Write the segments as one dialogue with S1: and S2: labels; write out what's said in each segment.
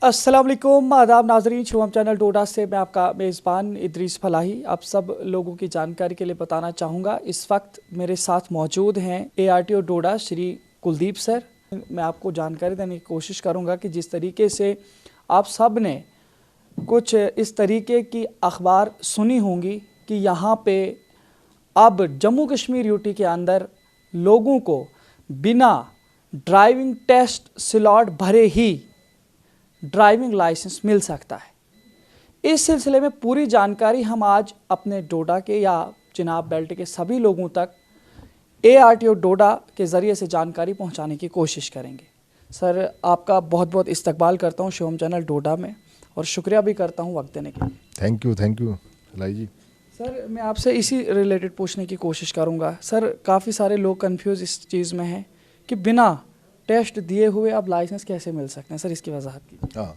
S1: अस्सलाम वालेकुम, आदाब नाजरीन। शुभम चैनल डोडा से मैं आपका मेज़बान इदरीस फलाही आप सब लोगों की जानकारी के लिए बताना चाहूँगा। इस वक्त मेरे साथ मौजूद हैं ARTO डोडा श्री कुलदीप सर। मैं आपको जानकारी देने की कोशिश करूँगा कि जिस तरीके से आप सब ने कुछ इस तरीके की अखबार सुनी होंगी कि यहाँ पे अब जम्मू कश्मीर यूटी के अंदर लोगों को बिना ड्राइविंग टेस्ट स्लॉट भरे ही ड्राइविंग लाइसेंस मिल सकता है। इस सिलसिले में पूरी जानकारी हम आज अपने डोडा के या चिनाब बेल्ट के सभी लोगों तक ARTO डोडा के ज़रिए से जानकारी पहुंचाने की कोशिश करेंगे। सर, आपका बहुत बहुत इस्तकबाल करता हूं शुभम चैनल डोडा में और शुक्रिया भी करता हूं वक्त देने के लिए।
S2: थैंक यू लाई जी।
S1: सर, मैं आपसे इसी रिलेटेड पूछने की कोशिश करूंगा। सर, काफ़ी सारे लोग कंफ्यूज इस चीज़ में हैं कि बिना टेस्ट दिए हुए अब लाइसेंस कैसे मिल सकते हैं। सर, इसकी वजाहत कीजिए।
S2: हाँ,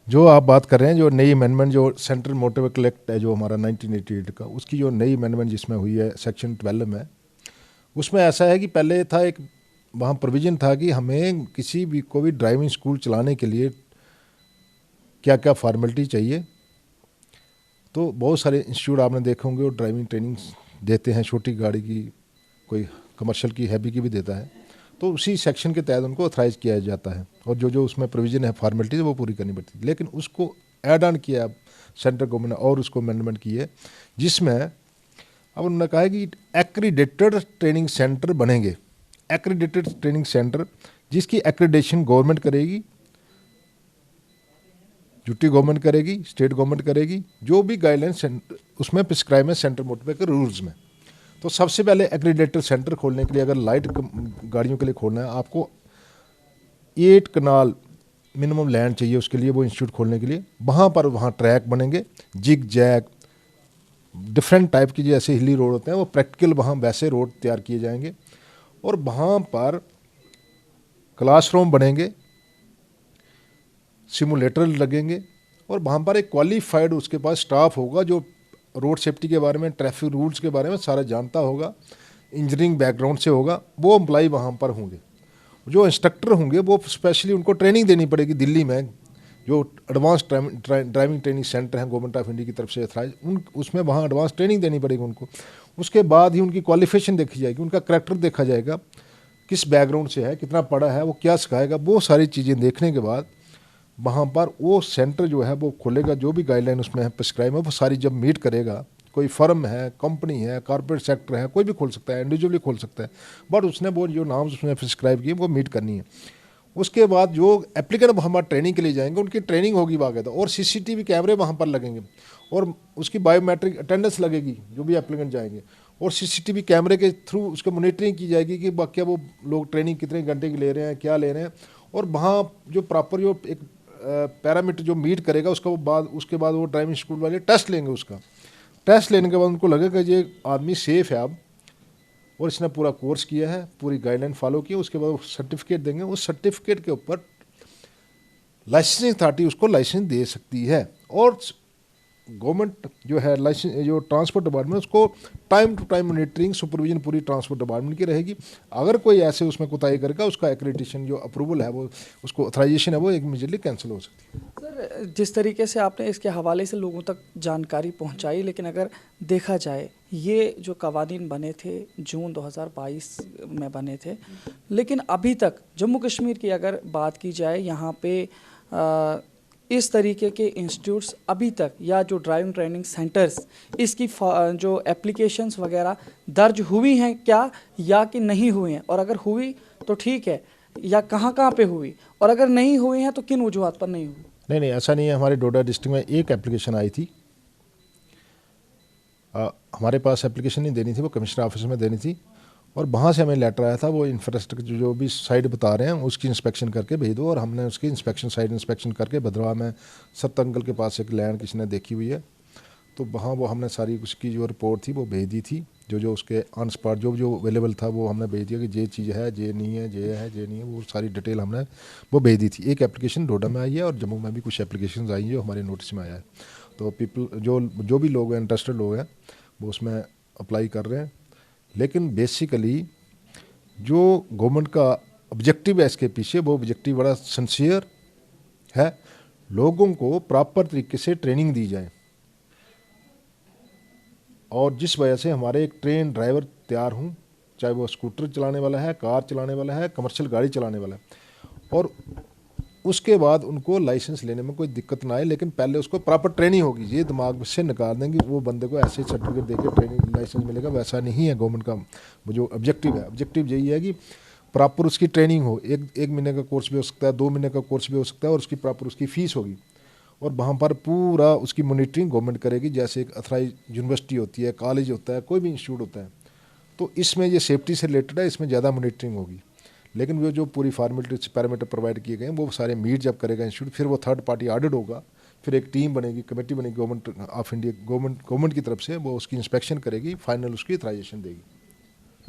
S2: जो आप बात कर रहे हैं, जो नई अमेंडमेंट जो सेंट्रल मोटर व्हीकल एक्ट है जो हमारा 1988 का, उसकी जो नई अमेंडमेंट जिसमें हुई है सेक्शन 12 में, उसमें ऐसा है कि पहले था एक वहाँ प्रोविज़न था कि हमें किसी भी को भी ड्राइविंग स्कूल चलाने के लिए क्या क्या फॉर्मेलिटी चाहिए। तो बहुत सारे इंस्टीट्यूट आपने देखे होंगे वो ड्राइविंग ट्रेनिंग देते हैं, छोटी गाड़ी की, कोई कमर्शियल की, हैवी की भी देता है। तो उसी सेक्शन के तहत उनको ऑथराइज किया जाता है और जो जो उसमें प्रोविज़न है फॉर्मेलिटीज वो पूरी करनी पड़ती है। लेकिन उसको ऐड ऑन किया सेंट्रल गवर्नमेंट ने और उसको अमेंडमेंट की है, जिसमें अब उन्होंने कहा है कि एक्रीडेटेड ट्रेनिंग सेंटर बनेंगे। एक्रीडेटेड ट्रेनिंग सेंटर जिसकी एक्रीडेशन गवर्नमेंट करेगी, यूटी गवर्नमेंट करेगी, स्टेट गवर्नमेंट करेगी, जो भी गाइडलाइन उसमें प्रिस्क्राइब है सेंट्रल मोटर व्हीकल रूल्स में। तो सबसे पहले एक्रीडेटेड सेंटर खोलने के लिए, अगर लाइट गाड़ियों के लिए खोलना है, आपको 8 कनाल मिनिमम लैंड चाहिए उसके लिए, वो इंस्टीट्यूट खोलने के लिए। वहाँ ट्रैक बनेंगे, जिग जैग डिफरेंट टाइप की, जैसे हिली रोड होते हैं वो प्रैक्टिकल वहाँ वैसे रोड तैयार किए जाएंगे। और वहाँ पर क्लासरूम बनेंगे, सिमुलेटर लगेंगे और वहाँ पर एक क्वालिफाइड उसके पास स्टाफ होगा जो रोड सेफ्टी के बारे में, ट्रैफिक रूल्स के बारे में सारा जानता होगा, इंजीनियरिंग बैकग्राउंड से होगा, वो एम्प्लॉय वहाँ पर होंगे। जो इंस्ट्रक्टर होंगे वो स्पेशली उनको ट्रेनिंग देनी पड़ेगी दिल्ली में, जो एडवांस ड्राइविंग ट्रेनिंग सेंटर हैं गवर्नमेंट ऑफ इंडिया की तरफ से अथराइज, उसमें वहाँ एडवांस ट्रेनिंग देनी पड़ेगी उनको। उसके बाद ही उनकी क्वालिफिकेशन देखी जाएगी, उनका करैक्टर देखा जाएगा, किस बैकग्राउंड से है, कितना पढ़ा है, वो क्या सिखाएगा, वो सारी चीज़ें देखने के बाद वहाँ पर वो सेंटर जो है वो खोलेगा। जो भी गाइडलाइन उसमें है प्रिस्क्राइब है वो सारी जब मीट करेगा, कोई फर्म है, कंपनी है, कॉर्पोरेट सेक्टर है, कोई भी खोल सकता है, इंडिविजुअली खोल सकता है, बट उसने वो जो नाम उसने प्रिस्क्राइब किए वो मीट करनी है। उसके बाद जो एप्लीकेंट हमारे ट्रेनिंग के लिए जाएंगे उनकी ट्रेनिंग होगी बाकायदा, और CCTV कैमरे वहाँ पर लगेंगे और उसकी बायोमेट्रिक अटेंडेंस लगेगी जो भी एप्लीकेंट जाएंगे, और CCTV कैमरे के थ्रू उसकी मॉनिटरिंग की जाएगी कि क्या वो लोग ट्रेनिंग कितने घंटे की ले रहे हैं, क्या ले रहे हैं। और वहाँ जो प्रॉपर जो एक पैरामीटर जो मीट करेगा उसके बाद वो ड्राइविंग स्कूल वाले टेस्ट लेंगे। उसका टेस्ट लेने के बाद उनको लगेगा ये आदमी सेफ़ है अब और इसने पूरा कोर्स किया है, पूरी गाइडलाइन फॉलो की, उसके बाद वो सर्टिफिकेट देंगे। उस सर्टिफिकेट के ऊपर लाइसेंसिंग अथॉरिटी उसको लाइसेंस दे सकती है। और गवर्नमेंट जो है लाइसेंस, जो ट्रांसपोर्ट डिपार्टमेंट, उसको time to time monitoring supervision पूरी ट्रांसपोर्ट डिपार्टमेंट की रहेगी। अगर कोई ऐसे उसमें कोताही करेगा, उसका एक्रेडिटेशन जो अप्रूवल है वो, उसको ऑथराइजेशन है वो इमीडिएटली कैंसिल हो सकती है।
S1: सर, जिस तरीके से आपने इसके हवाले से लोगों तक जानकारी पहुंचाई, लेकिन अगर देखा जाए ये जो कवानीन बने थे जून 2022 में बने थे, लेकिन अभी तक जम्मू कश्मीर की अगर बात की जाए यहाँ पे इस तरीके के इंस्टीट्यूट्स अभी तक या जो ड्राइविंग ट्रेनिंग सेंटर्स, इसकी जो एप्लीकेशंस वगैरह दर्ज हुई हैं क्या या कि नहीं हुई हैं, और अगर हुई तो ठीक है, या कहाँ कहाँ पे हुई, और अगर नहीं हुई हैं तो किन वजूहात पर नहीं हुई?
S2: नहीं, ऐसा नहीं है। हमारे डोडा डिस्ट्रिक्ट में एक एप्लीकेशन आई थी, हमारे पास एप्लीकेशन नहीं देनी थी, वो कमिश्नर ऑफिस में देनी थी, और वहाँ से हमें लेटर आया था, वो इंफ्रास्ट्रक्चर जो भी साइट बता रहे हैं उसकी इंस्पेक्शन करके भेज दो। और हमने उसकी इंस्पेक्शन, साइट इंस्पेक्शन करके भद्रवा में सत्त अंकल के पास एक लैंड किसी ने देखी हुई है, तो वहाँ वो हमने सारी उसकी जो रिपोर्ट थी वो भेज दी थी। जो उसके ऑन स्पॉट जो जो अवेलेबल था वो हमने भेज दिया कि ये चीज़ है, ये नहीं है, ये है, ये नहीं है, वो सारी डिटेल हमने वो भेज दी थी। एक एप्लीकेशन डोडा में आई है और जम्मू में भी कुछ एप्लीकेशन आई हैं जो हमारे नोटिस में आया है। तो पीपल जो भी लोग हैं, इंटरेस्टेड लोग हैं, वो उसमें अप्लाई कर रहे हैं। लेकिन बेसिकली जो गवर्नमेंट का ऑब्जेक्टिव है इसके पीछे, वो ऑब्जेक्टिव बड़ा सिंसियर है लोगों को प्रॉपर तरीके से ट्रेनिंग दी जाए, और जिस वजह से हमारे एक ट्रेन ड्राइवर तैयार हों, चाहे वो स्कूटर चलाने वाला है, कार चलाने वाला है, कमर्शियल गाड़ी चलाने वाला है, और उसके बाद उनको लाइसेंस लेने में कोई दिक्कत ना आए। लेकिन पहले उसको प्रॉपर ट्रेनिंग होगी, ये दिमाग से निकाल देंगे वो बंदे को ऐसे सर्टिफिकेट देके ट्रेनिंग लाइसेंस मिलेगा, वैसा नहीं है। गवर्नमेंट का जो ऑब्जेक्टिव है, ऑब्जेक्टिव यही है कि प्रॉपर उसकी ट्रेनिंग हो। एक महीने का कोर्स भी हो सकता है, 2 महीने का कोर्स भी हो सकता है, और उसकी प्रॉपर उसकी फ़ीस होगी, और वहाँ पर पूरा उसकी मॉनिटरिंग गवर्नमेंट करेगी। जैसे एक अथराइज यूनिवर्सिटी होती है, कॉलेज होता है, कोई भी इंस्टीट्यूट होता है, तो इसमें ये सेफ्टी से रिलेटेड है, इसमें ज़्यादा मॉनिटरिंग होगी। लेकिन वो जो पूरी फॉर्मेलिटी पैरामीटर प्रोवाइड किए गए हैं वो सारे मीट जब करेगा इंस्टीट्यूट, फिर वो थर्ड पार्टी ऑडिट होगा, फिर एक टीम बनेगी, कमेटी बनेगी गवर्नमेंट ऑफ इंडिया, गवर्नमेंट की तरफ से, वो उसकी इंस्पेक्शन करेगी, फाइनल उसकी अथराइजेशन देगी।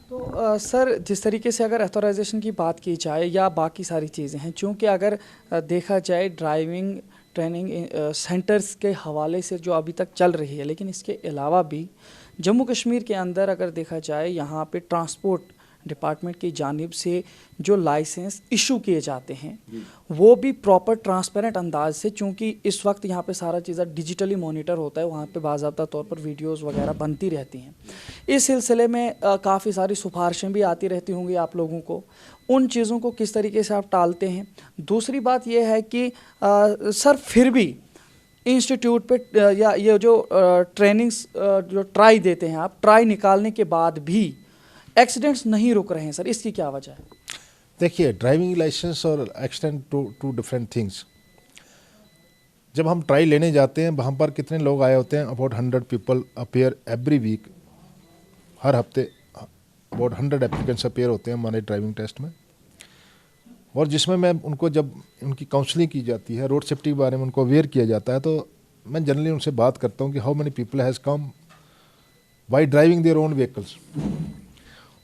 S1: तो सर, जिस तरीके से अगर अथॉराइजेशन की बात की जाए या बाकी सारी चीज़ें हैं, चूँकि अगर देखा जाए ड्राइविंग ट्रेनिंग सेंटर्स के हवाले से जो अभी तक चल रही है, लेकिन इसके अलावा भी जम्मू कश्मीर के अंदर अगर देखा जाए, यहाँ पे ट्रांसपोर्ट डिपार्टमेंट की जानिब से जो लाइसेंस इशू किए जाते हैं वो भी प्रॉपर ट्रांसपेरेंट अंदाज से, चूँकि इस वक्त यहाँ पे सारा चीज़ डिजिटली मॉनिटर होता है, वहाँ पे बाज़ाब्ता तौर पर वीडियोस वगैरह बनती रहती हैं। इस सिलसिले में काफ़ी सारी सिफारिशें भी आती रहती होंगी आप लोगों को, उन चीज़ों को किस तरीके से आप टालते हैं? दूसरी बात यह है कि सर फिर भी इंस्टीट्यूट पे या ये जो ट्रेनिंग्स जो ट्राई देते हैं आप, ट्राई निकालने के बाद भी एक्सीडेंट्स नहीं रुक रहे हैं सर, इसकी क्या वजह है?
S2: देखिए, ड्राइविंग लाइसेंस और एक्सीडेंट टू डिफरेंट थिंग्स। जब हम ट्राई लेने जाते हैं, वहाँ पर कितने लोग आए होते हैं? About 100 people appear every week. हर हफ्ते अबाउट 100 एप्लीकेंट्स अपेयर होते हैं हमारे ड्राइविंग टेस्ट में, और जिसमें मैं उनको, जब उनकी काउंसलिंग की जाती है, रोड सेफ्टी के बारे में उनको अवेयर किया जाता है, तो मैं जनरली उनसे बात करता हूँ कि how many people has come by driving their own vehicles.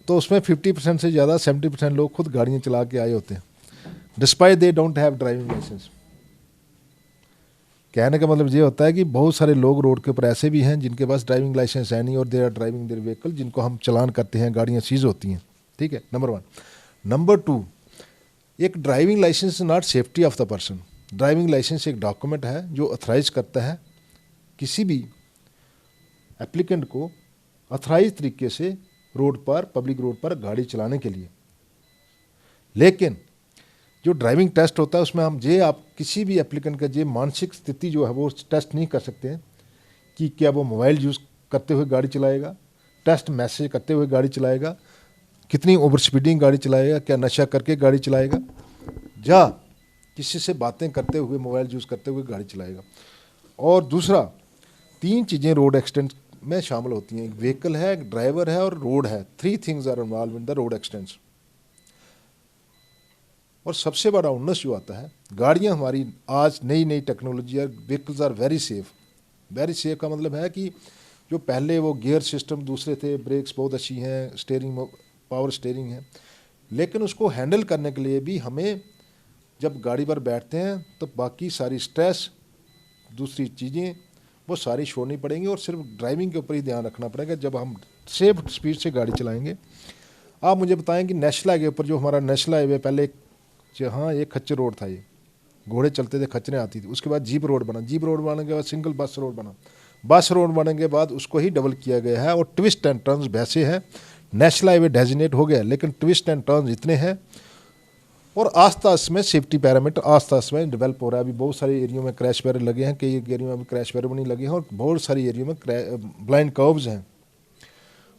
S2: तो उसमें 50% से ज़्यादा 70% लोग खुद गाड़ियाँ चला के आए होते हैं, despite they don't have driving license. कहने का मतलब ये होता है कि बहुत सारे लोग रोड के ऊपर ऐसे भी हैं जिनके पास ड्राइविंग लाइसेंस है नहीं, और they are driving their vehicle, जिनको हम चलान करते हैं, गाड़ियाँ सीज होती हैं। ठीक है, नंबर 1। नंबर 2, एक driving license not safety of the person. Driving license एक डॉक्यूमेंट है जो अथराइज करता है किसी भी एप्लीकेंट को अथराइज तरीके से रोड पर, पब्लिक रोड पर गाड़ी चलाने के लिए। लेकिन जो ड्राइविंग टेस्ट होता है उसमें हम आप किसी भी एप्लीकेंट का मानसिक स्थिति जो है वो टेस्ट नहीं कर सकते हैं कि क्या वो मोबाइल यूज़ करते हुए गाड़ी चलाएगा, टेस्ट मैसेज करते हुए गाड़ी चलाएगा, कितनी ओवर स्पीडिंग गाड़ी चलाएगा, क्या नशा करके गाड़ी चलाएगा, या किसी से बातें करते हुए, मोबाइल यूज़ करते हुए गाड़ी चलाएगा। और दूसरा, 3 चीज़ें रोड एक्सीडेंट में शामिल होती हैं, एक व्हीकल है, एक ड्राइवर है, और रोड है। 3 things are involve in the road accidents. और सबसे बड़ा उन्नस जो आता है, गाड़ियाँ हमारी आज नई टेक्नोलॉजी है, vehicles are very safe. Very safe का मतलब है कि जो पहले वो गियर सिस्टम दूसरे थे, ब्रेक्स बहुत अच्छी हैं, स्टीयरिंग पावर स्टीयरिंग है, लेकिन उसको हैंडल करने के लिए भी हमें जब गाड़ी पर बैठते हैं तो बाकी सारी स्ट्रेस, दूसरी चीज़ें वो सारी छोड़नी पड़ेंगी, और सिर्फ ड्राइविंग के ऊपर ही ध्यान रखना पड़ेगा जब हम सेफ स्पीड से गाड़ी चलाएंगे। आप मुझे बताएं कि नेशनल हाईवे पर, जो हमारा नेशनल हाईवे पहले जहाँ एक खच्चर रोड था, ये घोड़े चलते थे, खच्चरें आती थी, उसके बाद जीप रोड बना, जीप रोड बनने के बाद सिंगल बस रोड बना, बस रोड बनने के बाद उसको ही डबल किया गया है, और ट्विस्ट एंड टर्न्स वैसे हैं। नेशनल हाईवे डेजिग्नेट हो गया, लेकिन ट्विस्ट एंड टर्न्स इतने हैं, और आस्ता आस्ता में सेफ्टी पैरामीटर आस्ता आस्ता में डेवलप हो रहा है। अभी बहुत सारे एरियो में क्रैश बैरियर लगे हैं, कई एरियो में अभी क्रैश बैरियर नहीं लगे हैं, और बहुत सारी एरियो में ब्लाइंड कर्व्स हैं।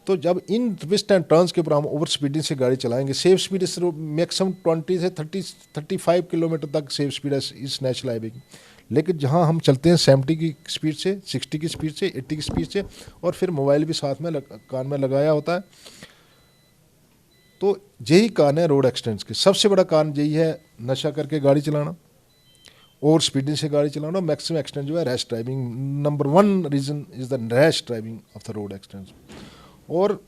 S2: तो जब इन ट्विस्ट एंड टर्न्स के ऊपर हम ओवर स्पीडिंग से गाड़ी चलाएंगे, सेफ स्पीड इस मैक्सिमम 20 से 35 किलोमीटर तक सेफ स्पीड है इस नेशनल हाईवे की। लेकिन जहां हम चलते हैं 70 की स्पीड से, 60 की स्पीड से, 80 की स्पीड से, और फिर मोबाइल भी साथ में कान में लगाया होता है, तो यही कारण है रोड एक्सीडेंट्स के। सबसे बड़ा कारण यही है नशा करके गाड़ी चलाना, ओवर स्पीडिंग से गाड़ी चलाना, मैक्सिमम एक्सीडेंट जो है rash driving. Number 1 reason is the rash driving of the road accidents. और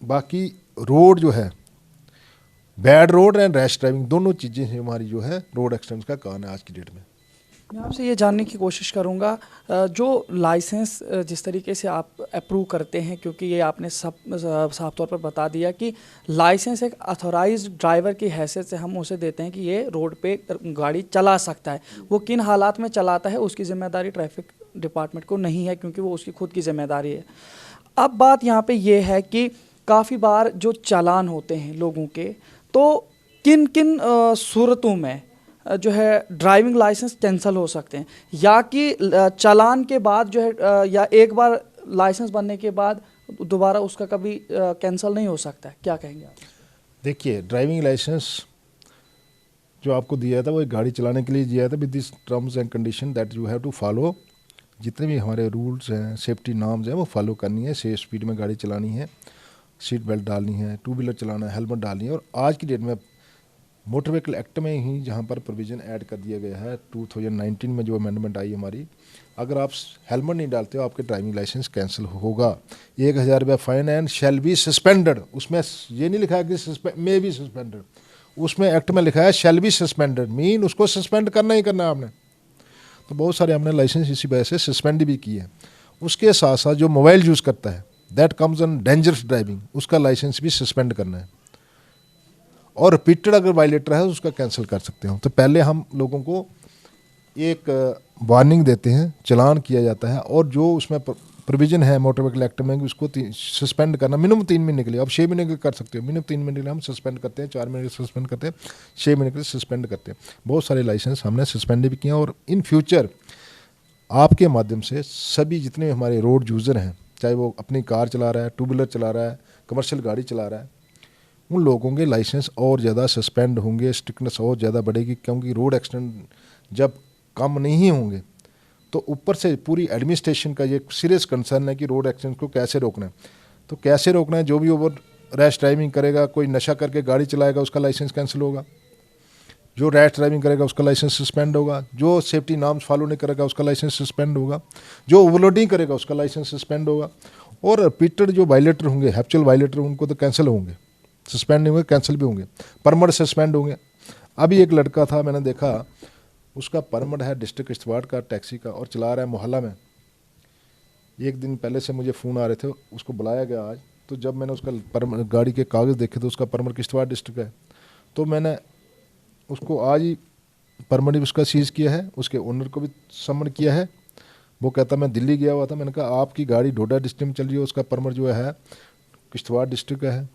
S2: बाकी रोड जो है, bad road and rash driving, दोनों चीज़ें हमारी जो है रोड एक्सीडेंट्स का कारण है आज की डेट में।
S1: मैं आपसे ये जानने की कोशिश करूँगा जो लाइसेंस जिस तरीके से आप अप्रूव करते हैं, क्योंकि ये आपने साफ तौर पर बता दिया कि लाइसेंस एक अथोराइज्ड ड्राइवर की हैसियत से हम उसे देते हैं कि ये रोड पे गाड़ी चला सकता है। वो किन हालात में चलाता है उसकी जिम्मेदारी ट्रैफिक डिपार्टमेंट को नहीं है, क्योंकि वो उसकी खुद की जिम्मेदारी है। अब बात यहाँ पे ये है कि काफ़ी बार जो चालान होते हैं लोगों के, तो किन किन सूरतों में जो है ड्राइविंग लाइसेंस कैंसिल हो सकते हैं, या कि चालान के बाद जो है या एक बार लाइसेंस बनने के बाद दोबारा उसका कभी कैंसिल नहीं हो सकता है, क्या कहेंगे आप?
S2: देखिए, ड्राइविंग लाइसेंस जो आपको दिया था वो एक गाड़ी चलाने के लिए दिया था with this terms and condition that you have to follow. जितने भी हमारे रूल्स हैं, सेफ्टी नॉर्म्स हैं, वो फॉलो करनी है। सेफ स्पीड में गाड़ी चलानी है, सीट बेल्ट डालनी है, टू व्हीलर चलाना है, हेलमेट डालनी है। और आज की डेट में मोटर व्हीकल एक्ट में ही जहाँ पर प्रोविज़न ऐड कर दिया गया है 2019 में जो अमेंडमेंट आई हमारी, अगर आप हेलमेट नहीं डालते हो आपके ड्राइविंग लाइसेंस कैंसिल होगा। 1000 रुपया fine and shall be suspended. उसमें ये नहीं लिखा है कि मे बी सस्पेंडेड, उसमें एक्ट में लिखा है शैल बी सस्पेंडेड, मीन उसको सस्पेंड करना ही करना है आपने। तो बहुत सारे हमने लाइसेंस इसी वजह से सस्पेंड भी किए हैं। उसके साथ साथ जो मोबाइल यूज़ करता है that comes on dangerous driving, उसका लाइसेंस भी सस्पेंड करना है। और रिपीटेड अगर वायलेटर है उसका कैंसिल कर सकते हो। तो पहले हम लोगों को एक वार्निंग देते हैं, चालान किया जाता है, और जो उसमें प्रोविज़न है मोटर व्हीकल एक्ट में उसको सस्पेंड करना मिनिमम 3 महीने के लिए। अब 6 महीने के लिए कर सकते हो, मिनिमम 3 महीने के लिए हम सस्पेंड करते हैं, 4 महीने के लिए सस्पेंड करते हैं, 6 महीने के लिए सस्पेंड करते हैं। बहुत सारे लाइसेंस हमने सस्पेंड भी किए हैं। और इन फ्यूचर आपके माध्यम से सभी जितने भी हमारे रोड यूज़र हैं, चाहे वो अपनी कार चला रहा है, टू व्हीलर चला रहा है, कमर्शियल गाड़ी चला रहा है, उन लोगों के लाइसेंस और ज़्यादा सस्पेंड होंगे, स्ट्रिक्टनेस और ज़्यादा बढ़ेगी। क्योंकि रोड एक्सीडेंट जब कम नहीं होंगे तो ऊपर से पूरी एडमिनिस्ट्रेशन का ये सीरियस कंसर्न है कि रोड एक्सीडेंट को कैसे रोकना है। तो कैसे रोकना है, जो भी ओवर रैश ड्राइविंग करेगा, कोई नशा करके गाड़ी चलाएगा उसका लाइसेंस कैंसिल होगा, जो रैश ड्राइविंग करेगा उसका लाइसेंस सस्पेंड होगा, जो सेफ्टी नॉर्म्स फॉलो नहीं करेगा उसका लाइसेंस सस्पेंड होगा, जो ओवरलोडिंग करेगा उसका लाइसेंस सस्पेंड होगा। और रिपीटेड जो वायलेटर होंगे, हैप्चुअल वायलेटर, उनको तो कैंसिल होंगे, सस्पेंड नहीं होंगे, कैंसिल भी होंगे, परमिट सस्पेंड होंगे। अभी एक लड़का था, मैंने देखा, उसका परमिट है डिस्ट्रिक्ट किश्तवाड़ का टैक्सी का, और चला रहा है मोहल्ला में। एक दिन पहले से मुझे फ़ोन आ रहे थे, उसको बुलाया गया आज। तो जब मैंने उसका गाड़ी के कागज़ देखे तो उसका परमिट किश्तवाड़ डिस्ट्रिक्ट है। तो मैंने उसको आज ही परमिट भी उसका सीज़ किया है, उसके ओनर को भी समन किया है। वो कहता मैं दिल्ली गया हुआ था। मैंने कहा आपकी गाड़ी डोडा डिस्ट्रिक्ट में चल रही है, उसका परमिट जो है किश्तवाड़ डिस्ट्रिक्ट का है।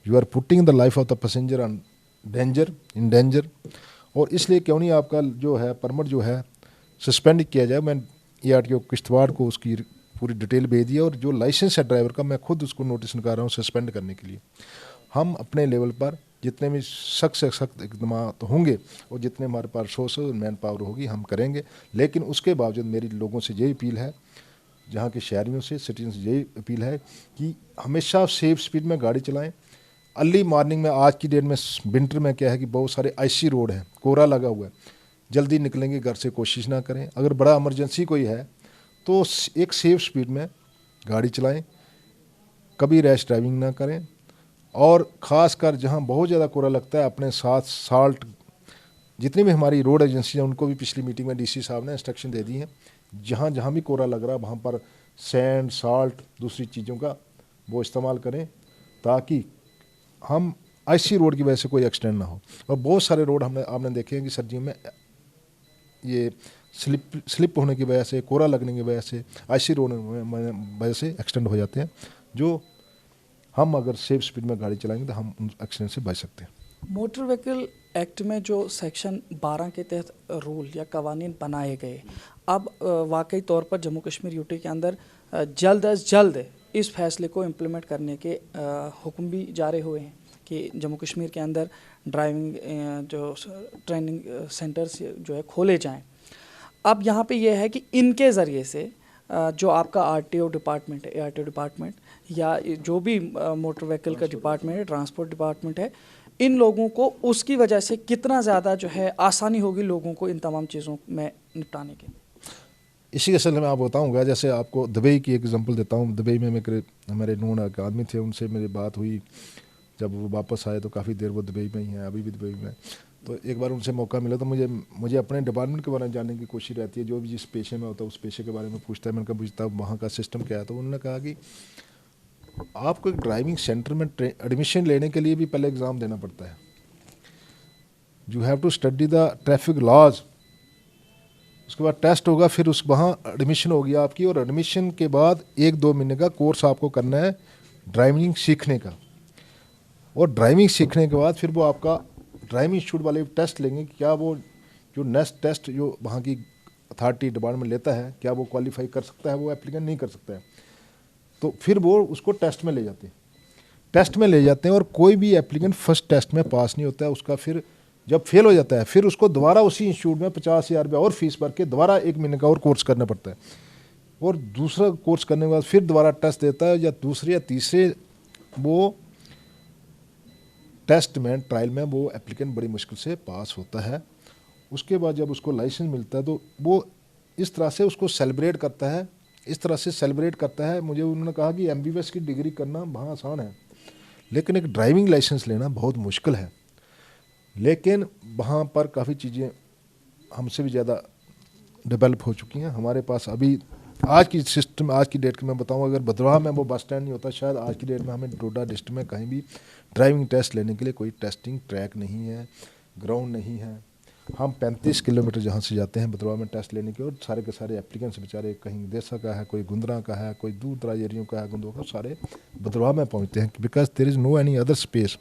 S2: You are putting the life of the passenger on in danger. और इसलिए क्यों नहीं आपका जो है परमिट जो है सस्पेंड किया जाए। मैं ARTO किश्तवाड़ को उसकी पूरी डिटेल भेज दिया, और जो लाइसेंस है ड्राइवर का मैं खुद उसको नोटिस निकाल रहा हूँ सस्पेंड करने के लिए। हम अपने लेवल पर जितने भी सख्त से सख्त इकदाम होंगे और जितने हमारे पास रिसोर्स मैन पावर होगी हम करेंगे। लेकिन उसके बावजूद मेरी लोगों से यही अपील है, जहाँ के शहरियों से, सिटीजन से यही अपील है कि हमेशा सेफ स्पीड में गाड़ी चलाएं। अर्ली मॉर्निंग में, आज की डेट में विंटर में क्या है कि बहुत सारे आइसी रोड हैं, कोहरा लगा हुआ है, जल्दी निकलेंगे घर से कोशिश ना करें। अगर बड़ा इमरजेंसी कोई है तो एक सेफ स्पीड में गाड़ी चलाएं, कभी रैश ड्राइविंग ना करें। और ख़ास कर जहाँ बहुत ज़्यादा कोहरा लगता है, अपने साथ साल्ट, जितनी भी हमारी रोड एजेंसी हैं उनको भी पिछली मीटिंग में DC साहब ने इंस्ट्रक्शन दे दी हैं, जहाँ जहाँ भी कोहरा लग रहा है वहाँ पर सैंड, साल्ट, दूसरी चीज़ों का वो इस्तेमाल करें, ताकि हम आईसी रोड की वजह से कोई एक्सीडेंट ना हो। और बहुत सारे रोड आपने देखे हैं कि सर्दियों में ये स्लिप होने की वजह से, कोहरा लगने की वजह से, आईसी रोड वजह से एक्सीडेंट हो जाते हैं, जो हम अगर सेफ स्पीड में गाड़ी चलाएंगे तो हम उन एक्सीडेंट से बच सकते हैं।
S1: मोटर व्हीकल एक्ट में जो सेक्शन 12 के तहत रूल या कवानीन बनाए गए, अब वाकई तौर पर जम्मू कश्मीर यूटी के अंदर जल्द अज जल्द इस फैसले को इम्प्लीमेंट करने के हुक्म भी जारी हुए हैं कि जम्मू कश्मीर के अंदर ड्राइविंग जो ट्रेनिंग सेंटर्स जो है खोले जाएं। अब यहाँ पे ये है कि इनके ज़रिए से जो आपका RTO डिपार्टमेंट है, ARTO डिपार्टमेंट, या जो भी मोटर व्हीकल का डिपार्टमेंट है, ट्रांसपोर्ट डिपार्टमेंट है, इन लोगों को उसकी वजह से कितना ज़्यादा जो है आसानी होगी लोगों को इन तमाम चीज़ों में निपटाने की।
S2: इसी के सिलसिले में आप बताऊंगा, जैसे आपको दुबई की एग्जांपल देता हूँ। दुबई में हमारे नोन एक आदमी थे, उनसे मेरी बात हुई। जब वो वापस आए तो काफ़ी देर वो दुबई में ही हैं, अभी भी दुबई में। तो एक बार उनसे मौका मिला तो मुझे अपने डिपार्टमेंट के बारे में जानने की कोशिश रहती है, जो भी जिस पेशे में होता है उस पेशे के बारे में पूछता है। मैंने कहा पूछता वहाँ का सिस्टम क्या है, तो उन्होंने कहा कि आपको एक ड्राइविंग सेंटर में एडमिशन लेने के लिए भी पहले एग्ज़ाम देना पड़ता है। You have to study the traffic laws, उसके बाद टेस्ट होगा, फिर उस वहाँ एडमिशन होगी आपकी, और एडमिशन के बाद 1-2 महीने का कोर्स आपको करना है ड्राइविंग सीखने का। और ड्राइविंग सीखने के बाद फिर वो आपका ड्राइविंग इंस्टीट्यूट वाले टेस्ट लेंगे कि क्या वो जो नेक्स्ट टेस्ट जो वहाँ की अथॉरिटी डिपार्टमेंट लेता है, क्या वो क्वालिफाई कर सकता है, वो एप्लीकेंट नहीं कर सकता है। तो फिर वो उसको टेस्ट में ले जाते हैं, और कोई भी एप्लीकेंट फर्स्ट टेस्ट में पास नहीं होता है, उसका फिर जब फेल हो जाता है फिर उसको दोबारा उसी इंस्टीट्यूट में 50,000 रुपये और फीस भर के दोबारा 1 महीने का और कोर्स करना पड़ता है। और दूसरा कोर्स करने के बाद फिर दोबारा टेस्ट देता है, या दूसरे या तीसरे वो टेस्ट में ट्रायल में वो एप्लीकेंट बड़ी मुश्किल से पास होता है। उसके बाद जब उसको लाइसेंस मिलता है तो वो इस तरह से उसको सेलिब्रेट करता है, मुझे उन्होंने कहा कि MBBS की डिग्री करना वहाँ आसान है, लेकिन एक ड्राइविंग लाइसेंस लेना बहुत मुश्किल है। लेकिन वहाँ पर काफ़ी चीज़ें हमसे भी ज़्यादा डेवलप हो चुकी हैं। हमारे पास अभी आज की डेट की मैं बताऊँ, अगर भदरवाह में वो बस स्टैंड नहीं होता, शायद आज की डेट में हमें डोडा डिस्ट्रिक्ट में कहीं भी ड्राइविंग टेस्ट लेने के लिए कोई टेस्टिंग ट्रैक नहीं है, ग्राउंड नहीं है। हम 35 किलोमीटर जहाँ से जाते हैं भदरवाह में टेस्ट लेने के, और सारे के सारे एप्लीकेंट्स बेचारे कहीं देसा का है, कोई गुंदरा का है, कोई दूर दराज एरियो का है, गुंदों का, सारे भदरवाह में पहुँचते हैं because there is no any other space.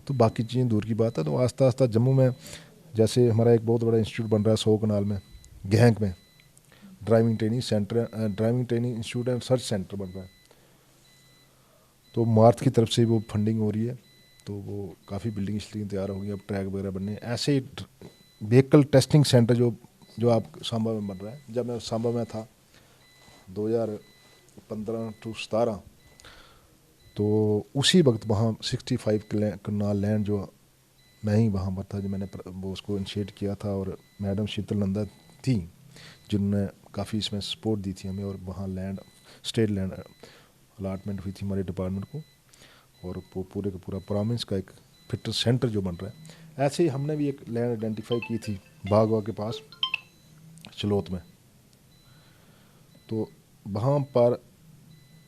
S2: तो बाकी चीज़ें दूर की बात है। तो आस्ता आस्ता जम्मू में जैसे हमारा एक बहुत बड़ा इंस्टीट्यूट बन रहा है 100 कनाल में, गहंग में, driving training institute and research centre बन रहा है। तो मार्च की तरफ से वो फंडिंग हो रही है, तो वो काफ़ी बिल्डिंग तैयार हो गई, अब ट्रैक वगैरह बनने। ऐसे ही व्हीकल टेस्टिंग सेंटर जो आप सांबा में बन रहा है। जब मैं सांबा में था 2015 to 17, तो उसी वक्त वहाँ 65 कनाल लैंड जो मैं ही वहाँ पर था, जो मैंने वो उसको इनिशिएट किया था, और मैडम शीतल नंदा थी जिन्होंने काफ़ी इसमें सपोर्ट दी थी हमें, और वहाँ लैंड स्टेट लैंड अलाटमेंट हुई थी हमारे डिपार्टमेंट को, और वो पूरे का पूरा प्रॉमिस का एक फिटनेस सेंटर जो बन रहा है। ऐसे ही हमने भी एक लैंड आइडेंटिफाई की थी बागवा के पास चलोत में, तो वहाँ पर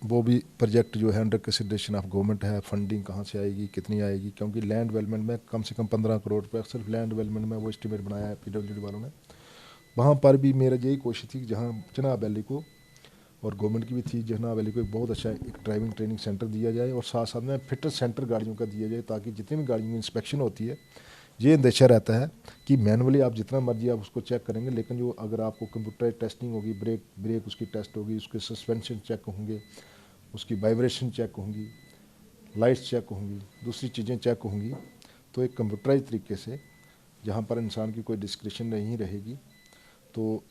S2: वो भी प्रोजेक्ट जो है अंडर कंसिडरेशन ऑफ गवर्नमेंट है। फंडिंग कहाँ से आएगी, कितनी आएगी, क्योंकि लैंड डेवलपमेंट में कम से कम 15 करोड़ रुपये सिर्फ लैंड डेवलपमेंट में वो एस्टिमेट बनाया है PWD वालों ने। वहाँ पर भी मेरा यही कोशिश थी कि जहाँ चिनाब वैली को, और गवर्नमेंट की भी थी, चिनाब वैली को एक बहुत अच्छा एक ड्राइविंग ट्रेनिंग सेंटर दिया जाए, और साथ साथ में फिटनेस सेंटर गाड़ियों का दिया जाए, ताकि जितनी भी गाड़ियों की इंस्पेक्शन होती है, ये अंदेशा रहता है कि मैनुअली आप जितना मर्जी आप उसको चेक करेंगे, लेकिन जो अगर आपको कंप्यूटराइज टेस्टिंग होगी, ब्रेक उसकी टेस्ट होगी, उसके सस्पेंशन चेक होंगे, उसकी वाइब्रेशन चेक होंगी, लाइट्स चेक होंगी, दूसरी चीज़ें चेक होंगी, तो एक कंप्यूटराइज तरीके से, जहाँ पर इंसान की कोई डिस्क्रिप्शन नहीं रहेगी, तो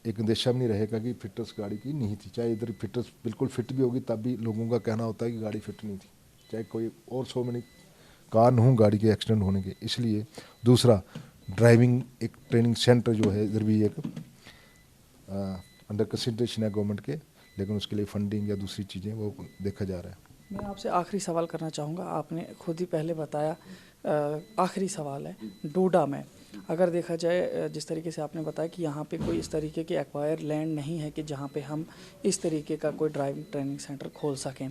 S2: एक अंदेशा भी नहीं रहेगा कि फिटनेस गाड़ी की नहीं थी। चाहे इधर फिटनेस बिल्कुल फिट भी होगी, तब भी लोगों का कहना होता है कि गाड़ी फिट नहीं थी, चाहे कोई और 100 मैंने कारण हूँ गाड़ी के एक्सीडेंट होने के। इसलिए दूसरा ड्राइविंग एक ट्रेनिंग सेंटर जो है इधर भी एक अंडर कंसिडरेशन है गवर्नमेंट के, लेकिन उसके लिए फंडिंग या दूसरी चीज़ें वो देखा जा रहा है।
S1: मैं आपसे आखिरी सवाल करना चाहूँगा। आपने खुद ही पहले बताया, आखिरी सवाल है, डोडा में अगर देखा जाए, जिस तरीके से आपने बताया कि यहाँ पे कोई इस तरीके की एक्वायर लैंड नहीं है कि जहाँ पे हम इस तरीके का कोई ड्राइविंग ट्रेनिंग सेंटर खोल सकें।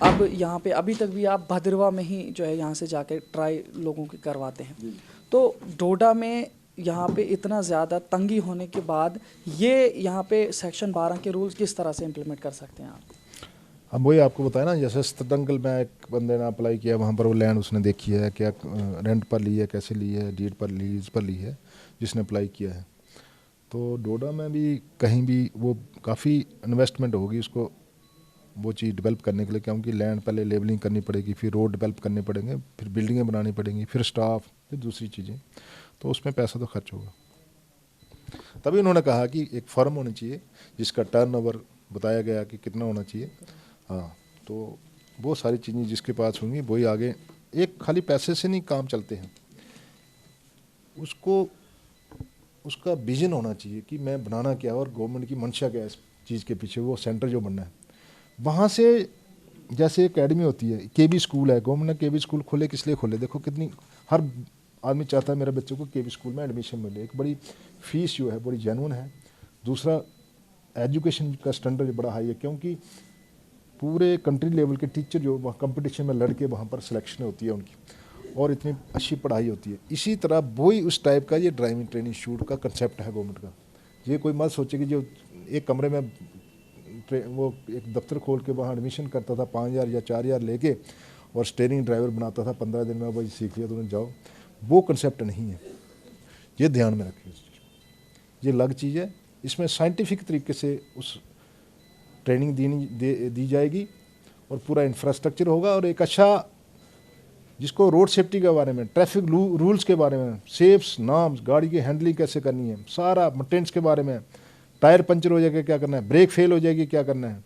S1: अब यहाँ पे अभी तक भी आप भद्रवाह में ही जो है यहाँ से जाके ट्राई लोगों की करवाते हैं, तो डोडा में यहाँ पे इतना ज़्यादा तंगी होने के बाद ये यहाँ पे सेक्शन 12 के रूल्स किस तरह से इम्प्लीमेंट कर सकते हैं आप?
S2: हम वही आपको बताया ना, जैसे स्तंगल में एक बंदे ने अप्लाई किया, वहाँ पर वो लैंड उसने देखी है, क्या रेंट पर ली है, कैसे ली है, डीड पर लीज पर ली है, जिसने अप्लाई किया है। तो डोडा में भी कहीं भी वो काफ़ी इन्वेस्टमेंट होगी उसको वो चीज़ डेवलप करने के लिए, क्योंकि लैंड पहले लेबलिंग करनी पड़ेगी, फिर रोड डेवलप करने पड़ेंगे, फिर बिल्डिंगें बनानी पड़ेंगी, फिर स्टाफ, फिर दूसरी चीज़ें, तो उसमें पैसा तो खर्च होगा। तभी उन्होंने कहा कि एक फर्म होनी चाहिए जिसका टर्नओवर बताया गया कि कितना होना चाहिए। हाँ, तो वो सारी चीज़ें जिसके पास होंगी वही आगे, एक खाली पैसे से नहीं काम चलते हैं, उसको उसका विजन होना चाहिए कि मैं बनाना क्या है और गवर्नमेंट की मंशा क्या है इस चीज़ के पीछे। वो सेंटर जो बनना है वहाँ से, जैसे एकेडमी होती है, केबी स्कूल है, गवर्नमेंट ने केबी स्कूल खोले, किस लिए खोले? देखो कितनी हर आदमी चाहता है मेरे बच्चों को केवी स्कूल में एडमिशन मिले। एक बड़ी फीस जो है बड़ी जेन्युइन है। दूसरा, एजुकेशन का स्टैंडर्ड बड़ा हाई है, क्योंकि पूरे कंट्री लेवल के टीचर जो वहाँ कंपटीशन में लड़के वहाँ पर सिलेक्शन होती है उनकी, और इतनी अच्छी पढ़ाई होती है। इसी तरह वही उस टाइप का ये ड्राइविंग ट्रेनिंग इंस्टीट्यूट का कंसेप्ट है गवर्नमेंट का। ये कोई मत सोचे कि जो एक कमरे में वो एक दफ्तर खोल के वहाँ एडमिशन करता था 5,000 या 4,000 लेके और स्टीयरिंग ड्राइवर बनाता था 15 दिन में, भाई सीख लिया तुमने जाओ, वो कंसेप्ट नहीं है। ये ध्यान में रखिए। ये अलग चीज़ है। इसमें साइंटिफिक तरीके से उस ट्रेनिंग दी जाएगी और पूरा इंफ्रास्ट्रक्चर होगा, और एक अच्छा जिसको रोड सेफ्टी के बारे में, ट्रैफिक रूल्स के बारे में, सेफ्स नॉर्म्स, गाड़ी की हैंडलिंग कैसे करनी है, सारा मेंटेनेंस के बारे में, टायर पंचर हो जाएगा क्या करना है, ब्रेक फेल हो जाएगी क्या करना है,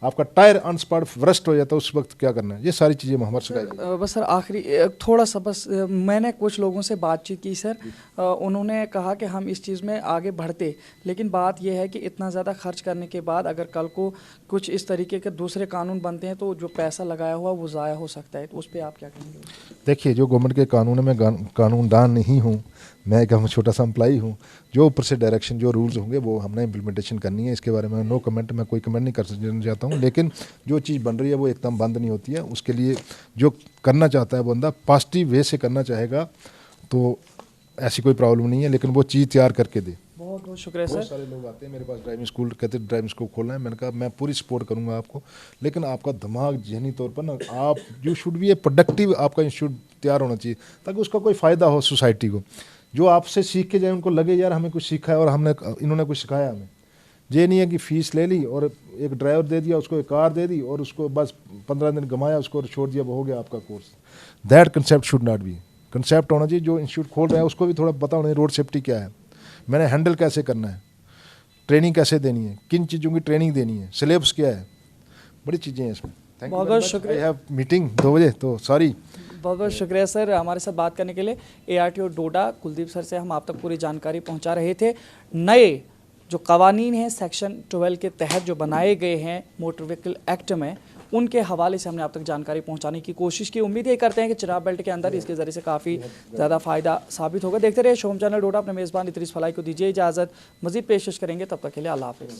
S2: आपका टायर अनस्पॉट रस्ट हो जाता है उस वक्त क्या करना है, ये सारी चीज़ें हमारे सिखाई जाएगी।
S1: बस सर आखिरी थोड़ा सा बस मैंने कुछ लोगों से बातचीत की सर, उन्होंने कहा कि हम इस चीज़ में आगे बढ़ते, लेकिन बात यह है कि इतना ज़्यादा खर्च करने के बाद अगर कल को कुछ इस तरीके के दूसरे कानून बनते हैं तो जो पैसा लगाया हुआ वो ज़ाया हो सकता है, तो उस पर आप क्या कहेंगे?
S2: देखिए, जो गवर्नमेंट के कानून है, मैं कानूनदान नहीं हूँ, मैं एक छोटा सा एम्प्लॉई हूँ। जो ऊपर से डायरेक्शन, जो रूल्स होंगे वो हमने इम्प्लीमेंटेशन करनी है। इसके बारे में नो कमेंट, मैं कोई कमेंट नहीं कर चाहता हूँ। लेकिन जो चीज़ बन रही है वो एकदम बंद नहीं होती है। उसके लिए जो करना चाहता है बंदा पॉजिटिव वे से करना चाहेगा तो ऐसी कोई प्रॉब्लम नहीं है, लेकिन वो चीज़ तैयार करके दे।
S1: बहुत बहुत शुक्रिया सर।
S2: बहुत सारे लोग आते हैं मेरे पास ड्राइविंग स्कूल, कहते हैं ड्राइविंग स्कूल खोलना है। मैंने कहा मैं पूरी सपोर्ट करूंगा आपको, लेकिन आपका दिमाग जहनी तौर पर ना, आप you should be A productive, आपका इंस्टीट्यूट तैयार होना चाहिए ताकि उसका कोई फ़ायदा हो सोसाइटी को। जो आपसे सीख के जाए उनको लगे यार हमें कुछ सीखा है और इन्होंने कुछ सिखाया हमें। ये नहीं है कि फ़ीस ले ली और एक ड्राइवर दे दिया, उसको एक कार दे दी और उसको बस 15 दिन घुमाया, उसको छोड़ दिया, वो हो गया आपका course. That concept should not be. Concept होना चाहिए, जो इंस्टीट्यूट खोल रहा है उसको भी थोड़ा पता होना चाहिए रोड सेफ्टी क्या है, मैंने हैंडल कैसे करना है, ट्रेनिंग कैसे देनी है, किन चीज़ों की ट्रेनिंग देनी है, सिलेबस क्या है, बड़ी चीज़ें हैं इसमें। थैंक यू,
S1: बहुत शुक्रिया।
S2: आई हैव मीटिंग 2 बजे, तो सॉरी।
S1: बहुत बहुत शुक्रिया सर हमारे साथ बात करने के लिए। ARTO डोडा कुलदीप सर से हम आप तक पूरी जानकारी पहुंचा रहे थे। नए जो कवानीन हैं सेक्शन 12 के तहत जो बनाए गए हैं मोटर व्हीकल एक्ट में, उनके हवाले से हमने आप तक जानकारी पहुंचाने की कोशिश की। उम्मीद ये करते हैं कि चिनाब बेल्ट के अंदर इसके ज़रिए से काफ़ी ज़्यादा फ़ायदा साबित होगा। देखते रहिए शोम चैनल डोडा। अपने मेज़बान इदरीस फलाई को दीजिए इजाज़त, मज़ीद पेशकश करेंगे, तब तक के लिए अल्लाह हाफ़िज़।